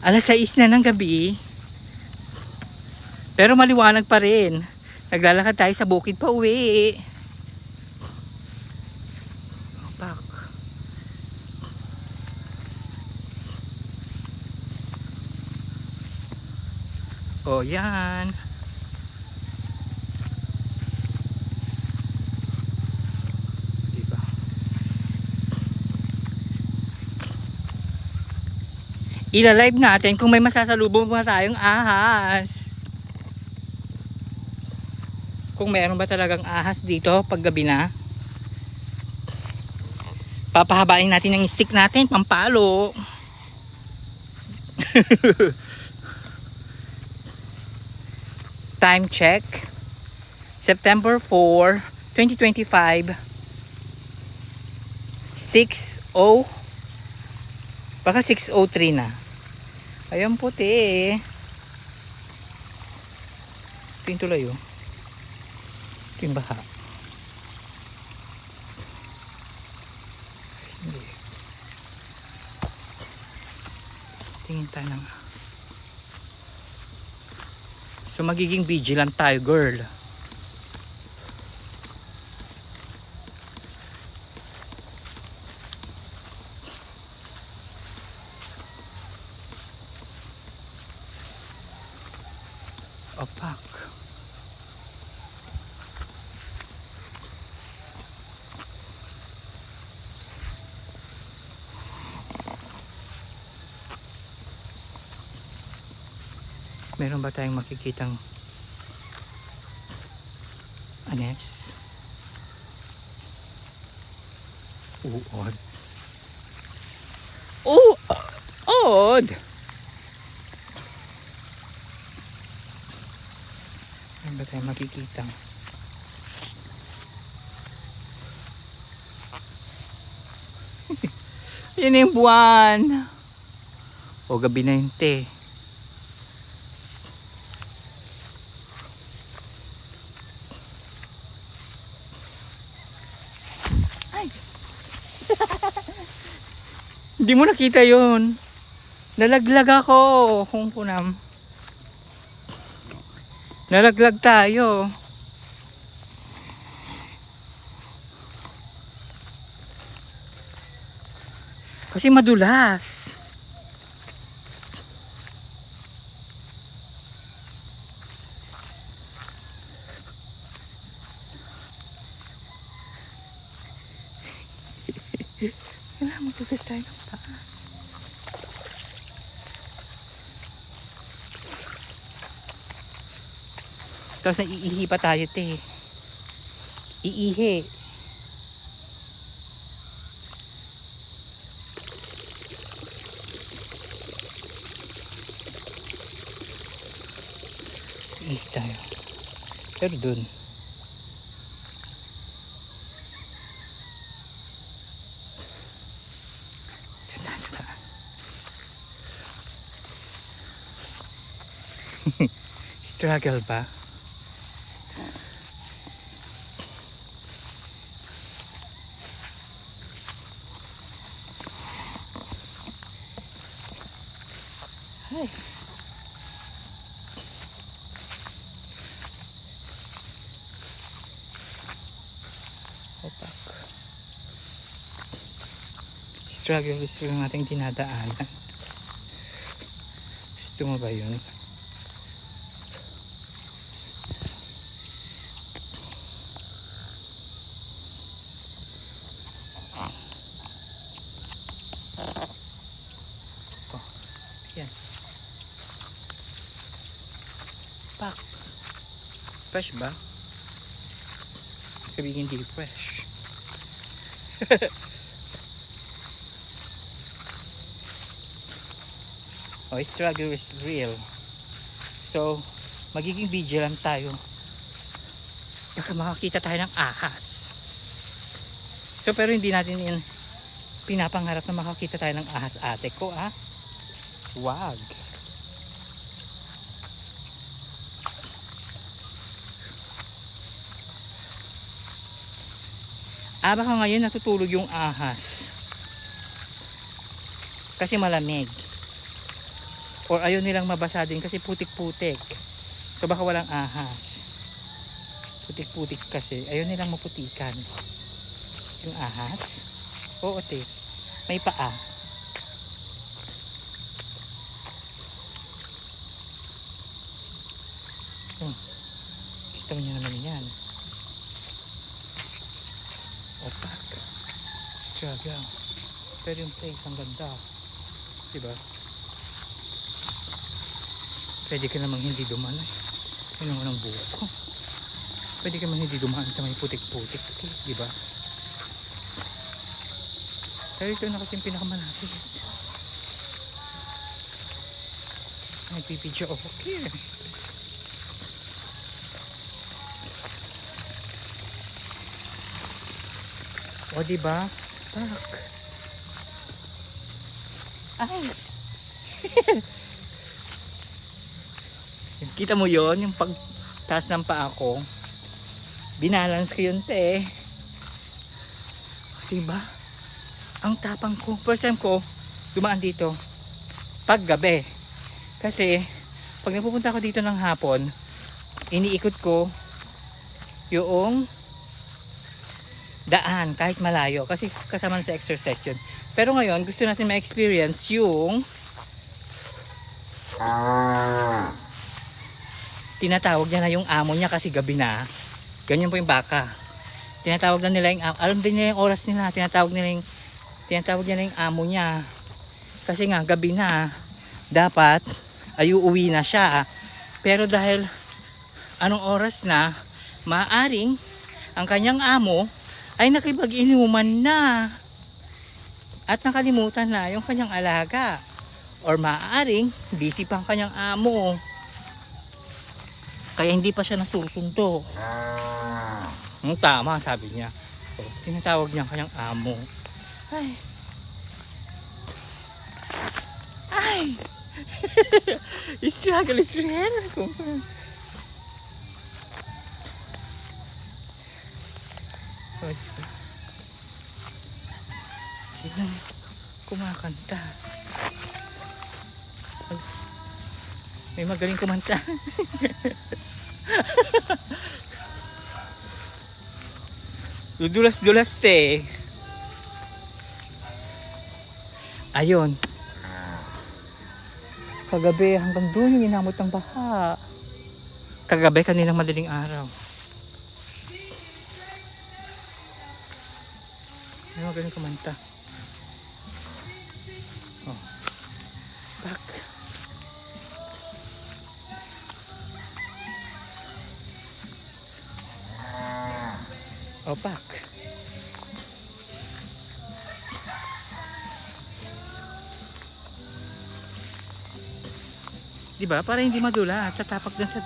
6 na ng gabi. Pero maliwanag pa rin. Naglalakad tayo sa bukid pa uwi. Back. Oh, yan. Diba? Ila-live natin kung may masasalubong pa tayong ahas. Kung meron ba talagang ahas dito pag gabi na. Papahabain natin yung stick natin, pampalo. Time check. September 4, 2025. 6:00. Baka 6:03 na. Ayun puti. Ito yung tulay oh. Ito yung baha. Hindi. Tingin tayo ng... So magiging vigilant tayo, girl. Opak. Meron ba tayong makikitang anes? Uod. Odd! Meron ba tayong makikitang yan na yung buwan. O gabi na yun, te. Hindi mo nakita yun. Nalaglag ako. Kung punam. Nalaglag tayo. Kasi madulas. Kailangan magtugas tayo ng paa. Tapos naiihi pa tayo, te. Iihi. Iihi tayo. Pero dun. Struggle ba? Ay. Opak. Struggle lang nating dinadaanan. Gusto mo ba yun? Yan. Pak. Fresh ba? Sabihin hindi fresh. Oh, struggle is real. So, magiging vigilant tayo. Baka makakita tayo ng ahas. So, pero hindi natin yun pinapangarap na makakita tayo ng ahas, ate ko, ah. Wag. Baka ngayon natutulog yung ahas. Kasi malamig. Or ayaw nilang mabasa din kasi putik-putik. So baka walang ahas. Putik-putik kasi. Ayaw nilang maputikan. Yung ahas. Oo, te. May paa. Kita nyo naman yan. Opak. Struggle. Pero yung place ang ganda. Diba? Pwede ka namang hindi dumaan. Yun naman ang buhok ko. Pwede ka namang hindi dumaan sa may putik-putik. Diba? Pero ito na kasi yung pinakamalapit. Nagpipidyo ako here. O diba? Pak. Ay. Kita mo yon yung pagtaas ng paa ko. Binalance ko yun, te. Diba? Ang tapang ko. First time ko dumaan dito pag gabi. Kasi pag napupunta ako dito ng hapon, iniikot ko yung daan kahit malayo kasi kasama sa exercise yun. Pero ngayon gusto natin ma-experience yung tinatawag niya na yung amo niya kasi gabi na. Ganyan po yung baka. Tinatawag na nila yung alam din nila yung oras nila. Tinatawag niya na yung amo niya. Kasi nga gabi na, dapat ay uuwi na siya. Pero dahil anong oras na, maaring ang kanyang amo ay nakipag-inuman na at nakalimutan na yung kanyang alaga, or maaaring busy pa ang kanyang amo kaya hindi pa siya nasusundo. Tama, sabi niya. So, tinatawag niya ang kanyang amo. Ay struggle is real. Sila kumakanta. May magaling kumanta. Dudulas-dulas, te. Ayun. Kagabi hanggang doon yung inamot ng baha. Kagabi kaninang madaling araw. May magaling kumanta. Oh. Back. Oh, back. Diba? Para hindi madulas. Tatapak dun sa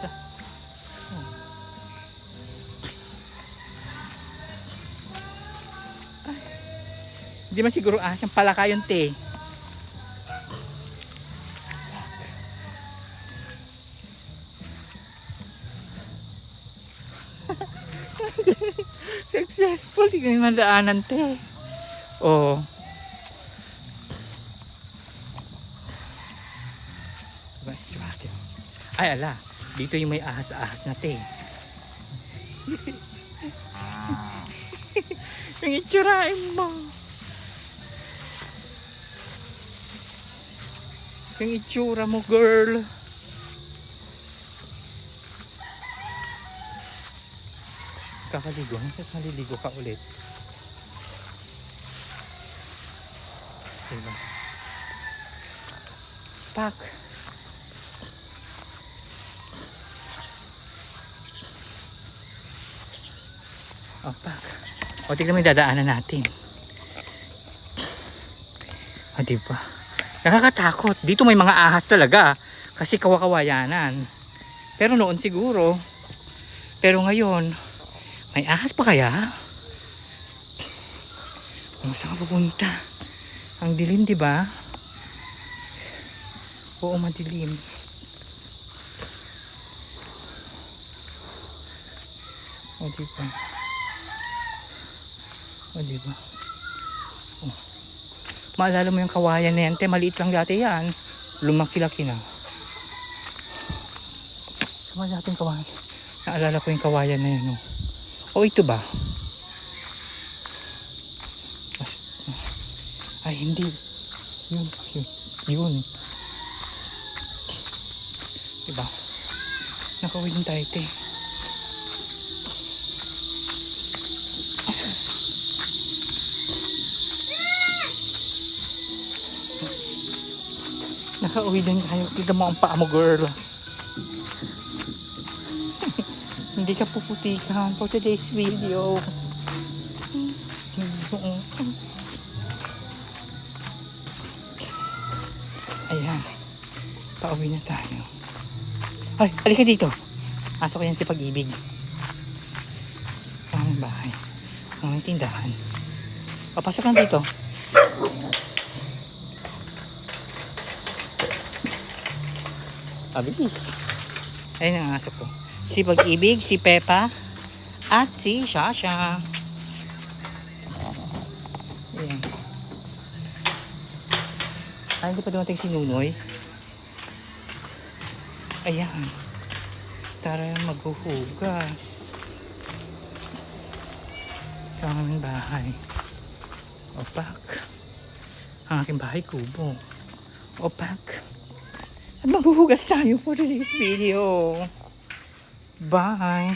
Hindi man siguro siyang palaka yun, te. Successful. Hindi kami mandaanan, te. Oh. Ay, ala. Dito yung may ahas-ahas na, te. Yung itsurain mo. Yung itsura mo, girl. Kakaligo. Tapos maliligo ka ulit. Diba? Pak. Oh, pak. O, tignan mo yung dadaanan natin. O, diba? Nakakatakot. Dito may mga ahas talaga. Kasi kawakawayanan. Pero noon siguro. Pero ngayon, may ahas pa kaya? Kung saan ka pupunta? Ang dilim, diba? Oo, madilim. O, diba? O, diba? O. Maalala mo yung kawayan na yan, te, maliit lang dati yan. lumaki-laki na. Sama natin kawayan. Naalala ko yung kawayan na yan. O ito ba? Ay hindi. Yun. Diba? Nakawin tayo te. Nakauwi din tayo. Kita mo ang paa mo, girl. Hindi ka puputikan for today's video. Ayan. Pauwi na tayo. Ay, halika dito. Pasok yan si Pag-ibig. Ang bahay. Ang tindahan. Papasok lang dito. Pabilis. Ayun ang aso ko. Si Pag-ibig, si Peppa, at si Shasha. Ayan. Ay, hindi pa dumating si Nunoy. Ayan. Tara maghuhugas. Ito ang aming bahay. Opak. Ang aking bahay kubo. Opak. At maghuhugas tayo for today's video. Bye!